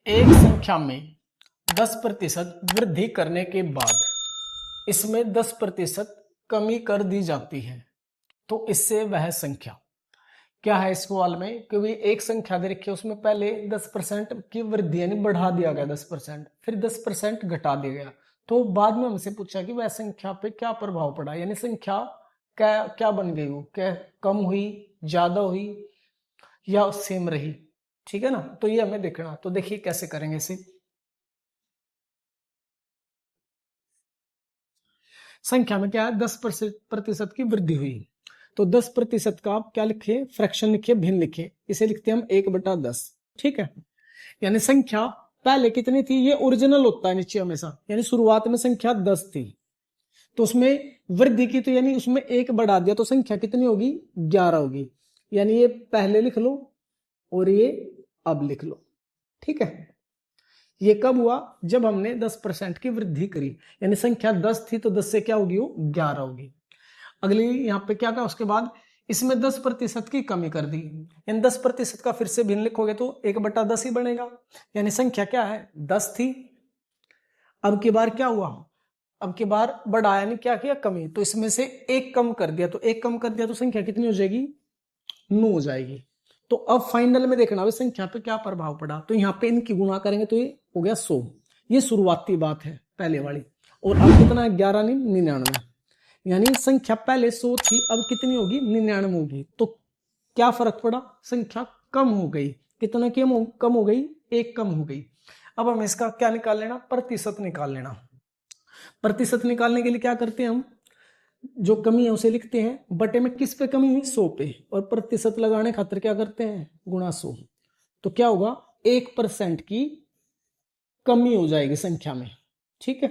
एक संख्या में 10% वृद्धि करने के बाद इसमें 10% कमी कर दी जाती है तो इससे वह संख्या क्या है। इस सवाल में क्योंकि एक संख्या दे रखी है उसमें पहले 10% की वृद्धि यानी बढ़ा दिया गया 10%, फिर 10% घटा दिया गया, तो बाद में हमसे पूछा कि वह संख्या पे क्या प्रभाव पड़ा, यानी संख्या क्या क्या बन गई, वो क्या कम हुई, ज्यादा हुई या सेम रही। ठीक है ना, तो ये हमें देखना। तो देखिए कैसे करेंगे इसे। संख्या में क्या है, 10% की वृद्धि हुई, तो 10% का आप क्या लिखे, फ्रैक्शन लिखे, भिन्न लिखे, इसे लिखते हैं हम 1/10। ठीक है, यानी संख्या पहले कितनी थी, ये ओरिजिनल होता है नीचे हमेशा, यानी शुरुआत में संख्या 10 थी, तो उसमें वृद्धि की तो यानी उसमें 1 बढ़ा दिया तो संख्या कितनी होगी, 11 होगी। यानी ये पहले लिख लो और ये अब लिख लो। ठीक है, ये कब हुआ, जब हमने 10% की वृद्धि करी, यानी संख्या 10 थी तो 10 से क्या होगी, वो 11 होगी। अगली यहाँ पे क्या था, उसके बाद इसमें 10% की कमी कर दी, यानी 10% का फिर से भिन्न लिखोगे तो 1/10 ही बनेगा। यानी संख्या क्या है, 10 थी, अब की बार क्या हुआ, अब की बार बढ़ाया, यानी क्या किया, कमी, तो इसमें से 1 कम कर दिया, तो 1 कम कर दिया तो संख्या कितनी हो जाएगी, 9 हो जाएगी। तो अब फाइनल में देखना है संख्या पे क्या प्रभाव पड़ा, तो यहाँ पे इनकी गुणा करेंगे तो ये हो गया 100। ये शुरुआती बात है पहले वाली, और अब कितना है, 11 नहीं 99, यानी संख्या पहले 100 थी अब कितनी होगी, 99 होगी। तो क्या फर्क पड़ा, संख्या कम हो गई, कितना कम हो गई, 1 कम हो गई। अब हम इसका क्या निकाल लेना, प्रतिशत निकाल लेना। प्रतिशत निकालने के लिए क्या करते हैं हम, जो कमी है उसे लिखते हैं बटे में, किस पे कमी हुई, 100 पे, और प्रतिशत लगाने खातिर क्या करते हैं, गुणा 100। तो क्या होगा, 1% की कमी हो जाएगी संख्या में। ठीक है,